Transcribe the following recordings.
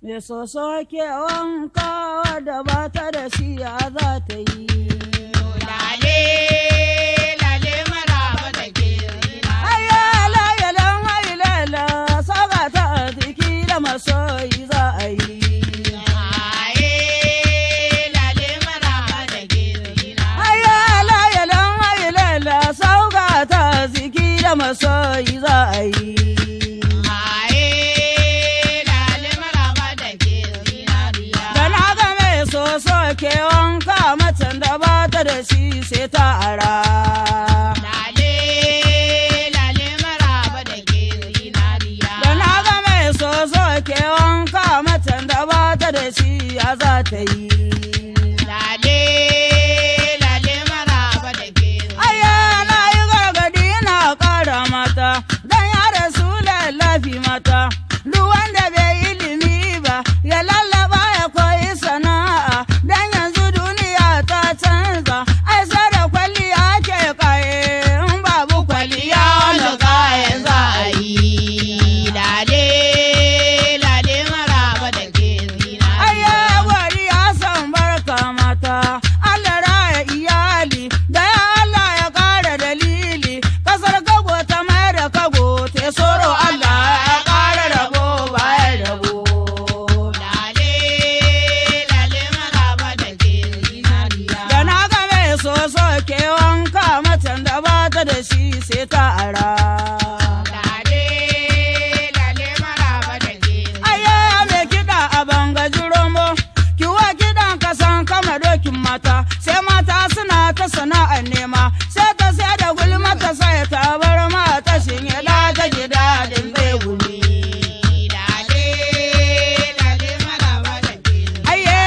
Me soso ke wanka da ba ta da shi ya za ta yi. Lale, lale maraba da ke zina. Ayyala yalan hailala saka ta a jiki da masoyi za a yi. Aye, lale maraba da ke zina. Ayyala yalan hailala saka ta a jiki da masoyi za a yi. Ke wanka macen da ba ta da shi sai ta ara. Lale, lale maraba da ke zinariya. Da na ga mai soso ke wanka macen da ba ta da shi ya za ta yi. Lale, lale maraba da ke zinariya. Aya na yi gargadi na kara mata, don ya rasu lallafi mata. Duk wanda bai ilimi ba, ya lallaba ya koyi sana'a. Da shi sai ta ara. Lale, lale maraba da ke. Aya me kiɗa a banga jiromo, kiwa kiɗan kasan kama dokin mata, sai mata suna ta sana'ar nema, sai ta sai da gulma ta sai ta bar mata shinye da ta gida din bai gumi. Lale, lale maraba da ke. Aye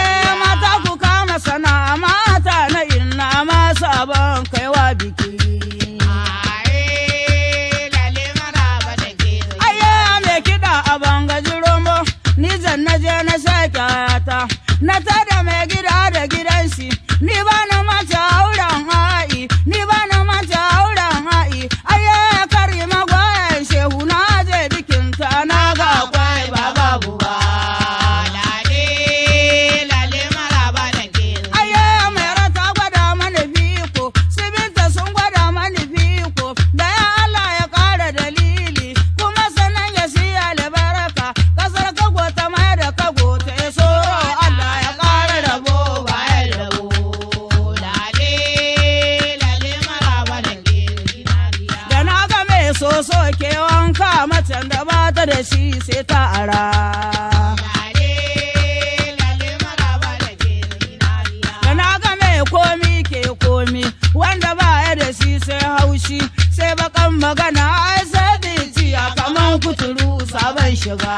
mata ku kama sana'a mata na inna masu abin kaiwa biki. Na je na sake hayata, na tada mai gida da gidan shi, ni ba na mata auren ha'i, ni ba na mata auren ha'i, ayya kari magwayan shehu na je bikinta na ga akwai ba babu ba. Lale, lale maraba da ke. Ayya mai rata gwada mani biko, sibinta sun gwada mani biko, da ya Allah ya kara dalili, kuma sanan ya siya albaraka, kasar kago ta mai da kago ta so Allah ya kara rabo bayan rabo. Lale, lale maraba da ke zinariya. Da na ga mai soso ke wanka macen da ba ta da shi sai ta ara. Lale, lale maraba da ke zinariya. Da na ga mai komi ke komi wanda ba ya da shi sai haushi sai bakan magana ai sai biciya kaman kuturu sabon shiga.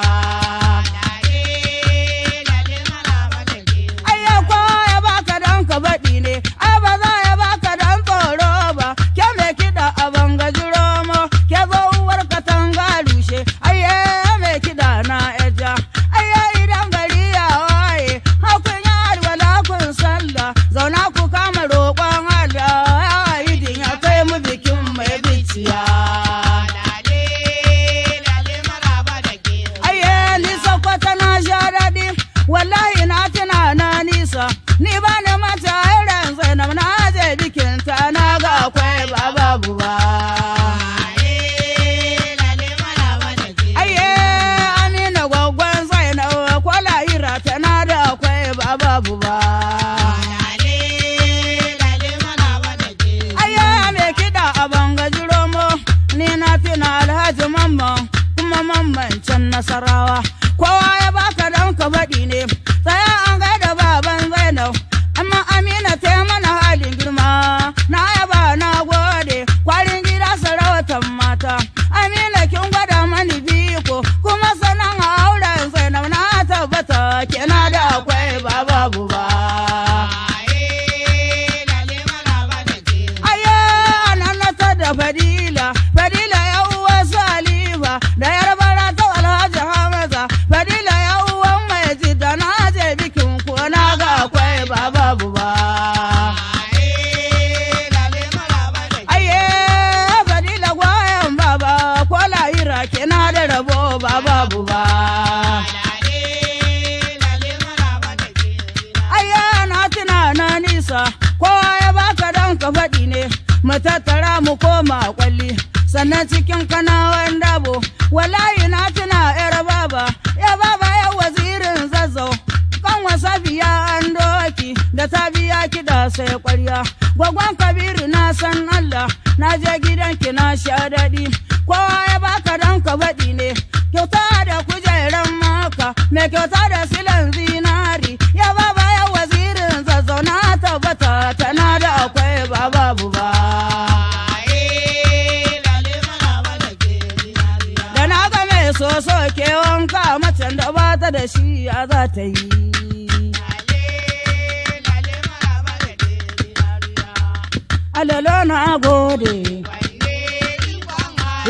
Baɗi ne, ai ba za ya baka dan tsoro ba, ke mai kiɗa a banga jiromo, ke zo uwar katanga rushe, ayye mai kiɗa na eja, ayye idan gari ya waye, hakun ya alwala kun sallah, zauna ku kama roƙon Allah, ya idin ya kai mu bikin mai biciya. Ayye ni sakwata na sha daɗi, wallahi na tuna na nisa, ni ba na mata irin Zainab na je bikinta na ga akwai ba babu ba. Ayye Amina gwaggon Zainab kwala ira tana da akwai ba babu ba. Ayye me kiɗa a banga jiromo ni na tuna Alhaji Mamman kuma Mamman can Nasarawa. Kowa ya baka dan ka baɗi ne, sai an gaida baban Zainab. Amma Amina ta mana halin girma, na yaba na gode, kwarin gida sarautar mata. Amina kin gwada mani biko, kuma sanan auren Zainab na tabbata kina da akwai ba babu ba. Ayye anan na ta da Fadila, Fadila ya uwa Salifa, da yarbara ta Alhaji Hamaza, Fadila ya uwan mai jidda na je bikin ko na ga akwai ba babu ba. Ayye Fadila gwayan baba, ko lahira kina da rabo ba babu ba. mata kowa ya baka don ka faɗi ne mu tattara mu koma kwalli sannan cikin kanawan dabo wallahi na tuna yar baba ya wazirin zazzau kan wasa biya an doki da ta biya kiɗa sai ƙwarya gwagwan kabiru na san Allah na je gidanki na sha daɗi kowa ya baka don ka faɗi ne kyauta da kujeran maka mai kyauta da silan zinari ya wazirin zazzau na tabbata tana da akwai babu ba da na ga mai soso ke wanka macen da ba ta da shi ya za ta yi alalo na gode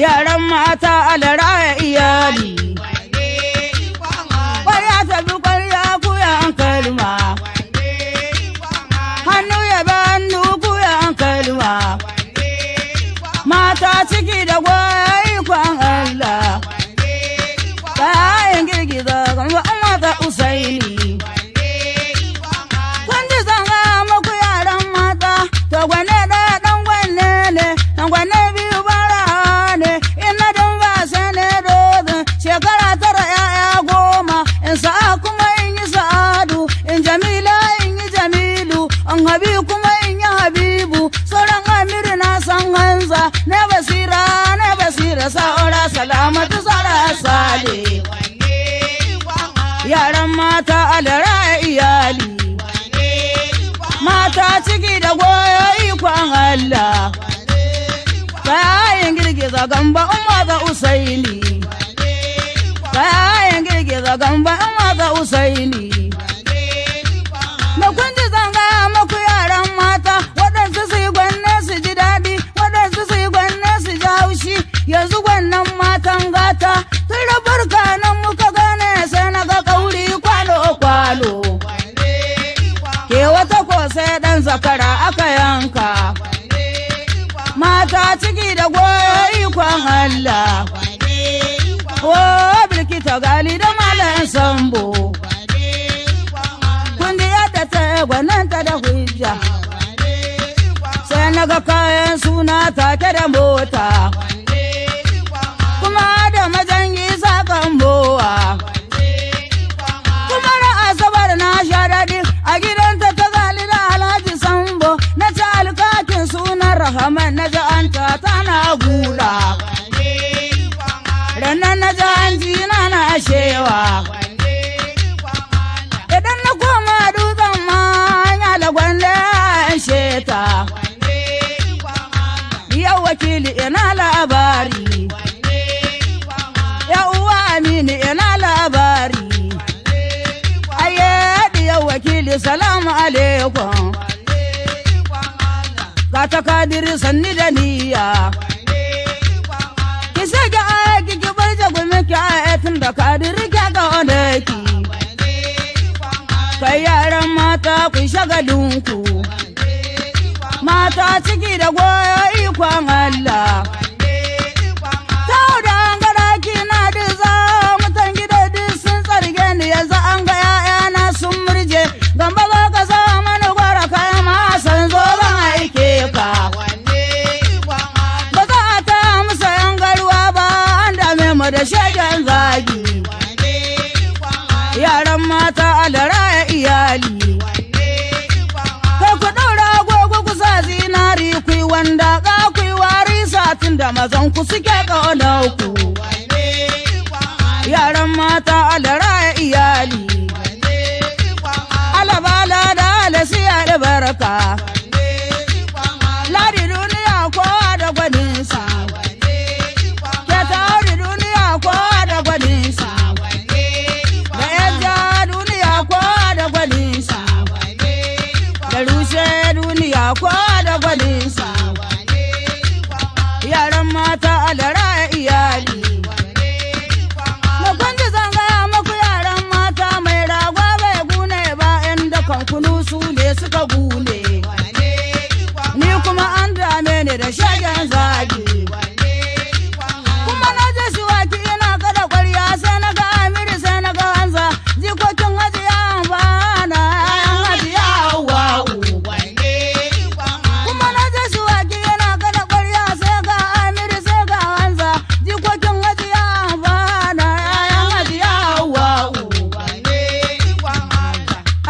yaran mata alara iyali ƙwarya ta bi ƙwarya kuyan kalma hannu ya bi hannu kuyan kalma mata ciki da goya ikon Allah bayan girgiza gamba Allah ta usaini kun ji zanga muku yaran mata to gwane ɗaya ɗan gwane ne ɗan gwane biyu bara ne ina don ba sai ne dozin shekara tara ya'ya goma in sa'a kuma in yi sa'adu in jamila in yi jamilu in habi kuma in yi habibu sauran amiru na san hanza ne basira sa'ura salamatu sara sale yaran mata alara iyali mata ciki da goyo ikon Allah bayan girgiza gamba umma ga usaini bayan girgiza gamba umma ga usaini da kun ji zanga muku yaran mata waɗansu su yi gwanne su ji daɗi waɗansu su yi gwanne su ji haushi yanzu gwannan matan gata tun da burka nan muka gane sai na ga kauri kwalo ke wata ko sai ɗan zakara aka yanka mata ciki da goyo ikon Allah o bilkita gali da malan sambo kun ji yadda ta gwananta da hujja sai na ga kayan suna take da mota kuma da majangi sakan bowa kuma na asabar na sha daɗi a gidanta ta gali da alhaji sambo na ci alkakin sunan rahaman na ji an tana gula rannan na ji an jina na shewa idan na koma dutsen ma ya lagwanda an sheta yau wakili ina labari ya uwa amini ina labari ayyadi yau wakili salamu alaikum ka ta kadiri sanni da niyya ki sake aiki ki bar jagumin ki ayatin da kadiri ki ga onaki kai yaran mata ku shagalinku mata ciki da goyo ikon Allah tau da an gara kina diza mutan gida duk sun tsarge ni yanzu an ga ya'yana sun murje gamba za ka sa mani gwara kayan masan zo zan aike ka ba za a ta musa yan garuwa ba an dame mu da shegen zagi yaran mata alara iyali kai ku ɗaura agogo ku sa zinari ku yi wanda ka ku yi wari satin da mazan ku suke ƙaunar ku yaran mata alara iyali alabala da alasi albarka ladi duniya kowa da gwaninsa ke tauri duniya kowa da gwaninsa da yadda duniya kowa da gwaninsa da rushe duniya kowa da gwaninsa yaran mata alara iyali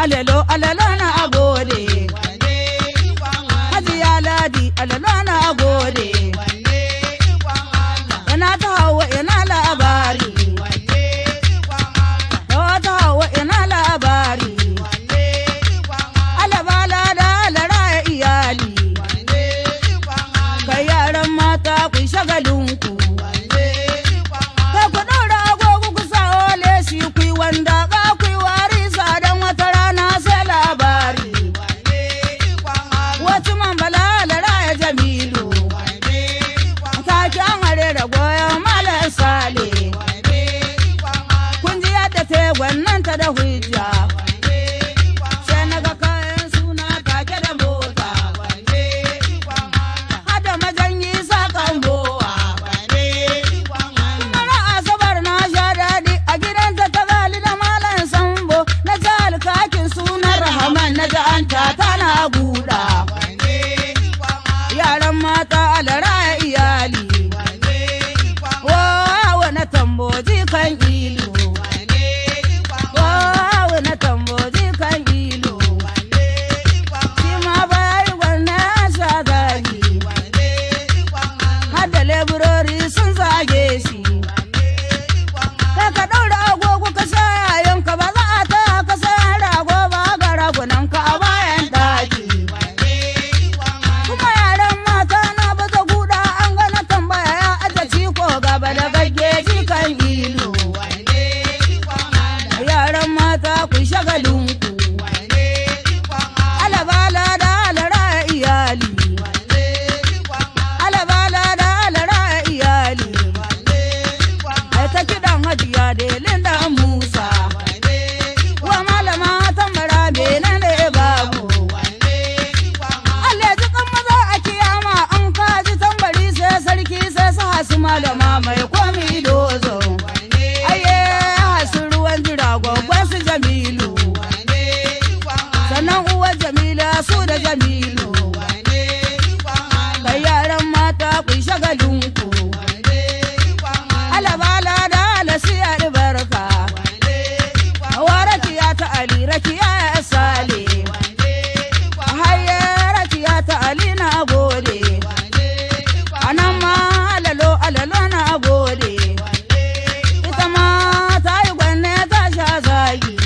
alalo alalo na gode Hajiya Ladi alalo na gode ina ta hawa ina labari ta hawa ina labari alabala da alara iyali kai yaran mata ku shagalinku kai ku daura agogo ku sa ole shi ku wanda ga ku warisa dan wata rana sai labari wata man bala alara Jamilu ta kyan hare da goyon malam Sale kun ji yadda ta gwannan ta da hujja sai na ga kayan suna take da mota hada majanyi sakan bowa mara asabar na sha daɗi a gidanta ta gali da malam Sambo na ji alkakin sunan Rahman na ji an tana guda yaran mata alara iyali wawa na tamboji kan ilu wawa na tamboji kan ilu shi ma bayi wannan sha zagi hadda leburori sun zage shi kai ka daura agogo ka sha yayanka ba za a ta ka sayan rago ba ga ragunanka a bayan daji kuma yaran mata na baza guda an gana tambaya ya aje ciko gaba da gaggeji kan ilu yaran mata ku shagalinku alabala da alara iyali alabala da alara iyali ai ta kidan Hajiya Delin da Musa wa malama tambara menene babu Allah ji kan maza a kiyama an kaji tambari sai sarki sai su hasu malama mai komi dozo aye hasu ruwan jira gwagwan su Jamilu sannan uwar Jamila su da Jamilu kai yaran mata ku shagalinku alabala da alasi albarka warakiya ta Ali rakiya ya Sale haye rakiya ta Ali na gode anan ma alalo alalo na gode ita ma ta yi gwanne ta sha zagi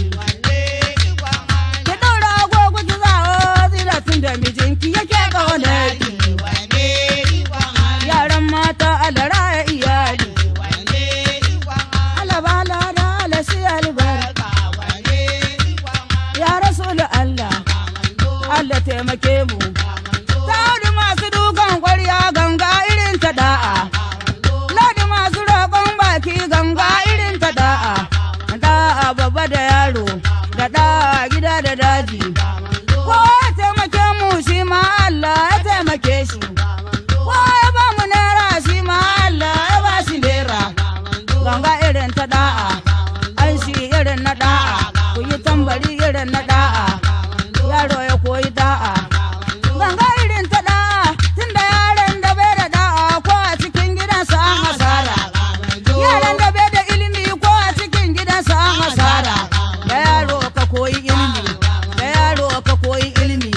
ki daura agogo ki zawo zira tun da mijinki yake ƙaunarki yaran mata alara iyali alabala da alasi albarka ya Rasul Allah Allah taimake mu Ladi masu dukan ƙwarya ganga irin ta da'a Ladi masu roƙon baki ganga irin ta da'a da'a babba da yaro da da'a gida da daji ko ya taimake mu shi ma Allah ya taimake shi ko ya ba mu naira shi ma Allah ya ba shi naira ganga irin ta da'a an shi irin na da'a ku yi tambari irin na da'a yaro ya koyi da'a ganga irin ta da'a tunda yaran da bai da da'a ko a cikin gidansa an hasara yaran da bai da ilimi ko a cikin gidansa an hasara da yaro ka koyi ilimi da yaro ka koyi ilimi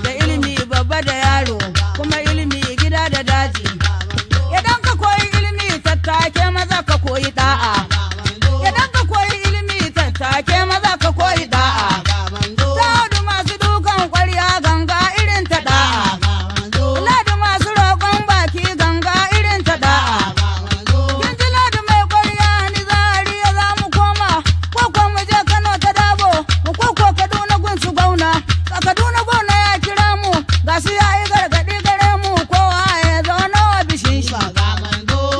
da ilimi babba da yaro kuma ilimi gida da daji idan ka koyi ilimi tattake maza ka koyi da'a idan ka koyi ilimi tattake maza ka koyi da'a Ladi masu dukan ƙwarya ganga irin ta da'a Ladi masu roƙon baki ganga irin ta da'a kin ji Ladi mai ƙwarya ni Zariya za mu koma ko mu je Kano ta dabo ko Kaduna gun su gauna Kaduna gona ya kira mu ga su yayi gargaɗi gare mu kowa ya zauna wa bishin shi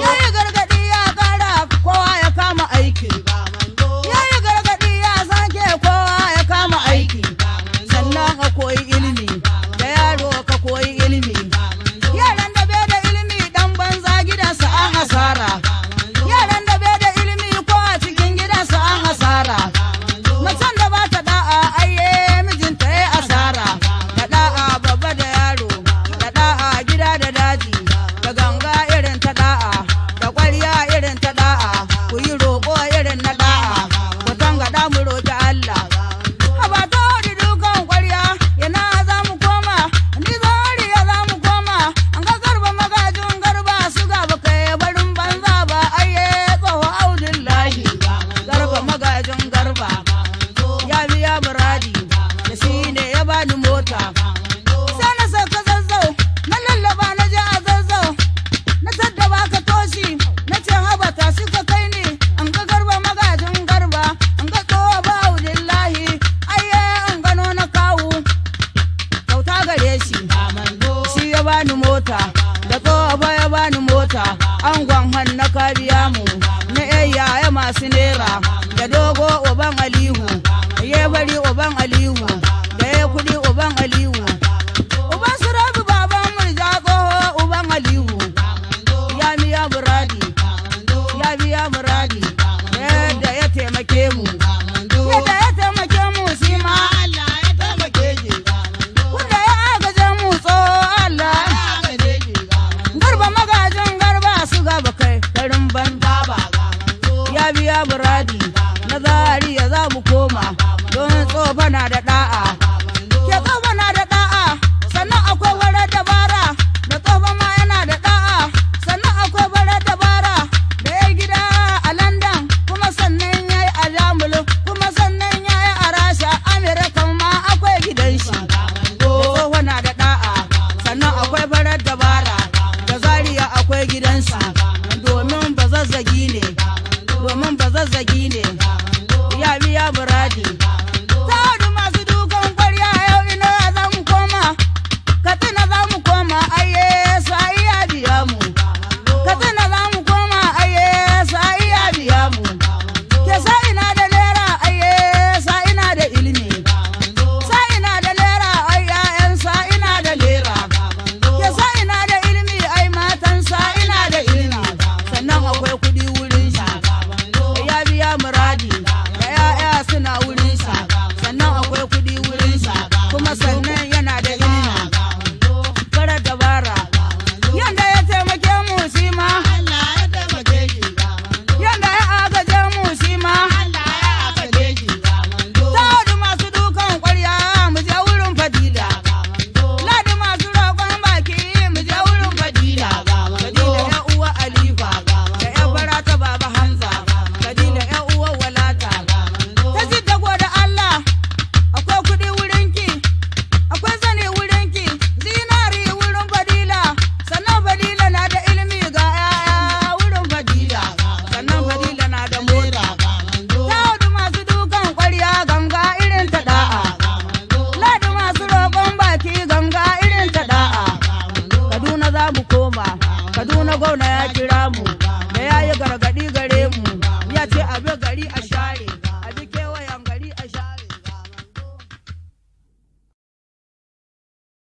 yayi gargaɗi ya ƙara kowa ya kama aiki yayi gargaɗi ya sake masu nera da dogo uban alihu